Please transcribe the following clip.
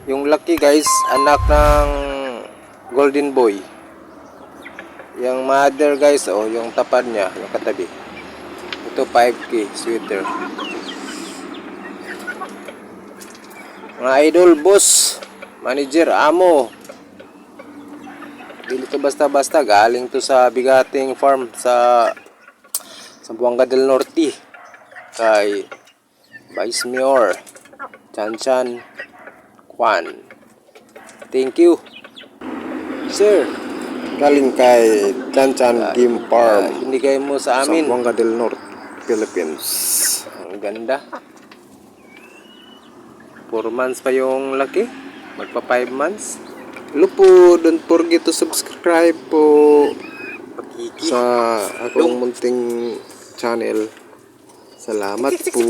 Yung laki guys, anak ng golden boy. Yung mother guys, oh, yung tapad niya, yung katabi. Ito 5K sweater. Mga idol, boss, manager, amo. Dili to basta-basta, galing to sa Bigating Farm sa Buanga del Norte kay Vice Mayor Chanchan Juan. Thank you, sir. Galing kay Chanchan Game Farm Binigay mo sa sa amin. Buanga del Norte, Philippines. Ang ganda. 4 months pa yung laki. Magpa 5 months. Hello po, don't forget to subscribe po Pakiki. sa akong munting channel. Salamat po.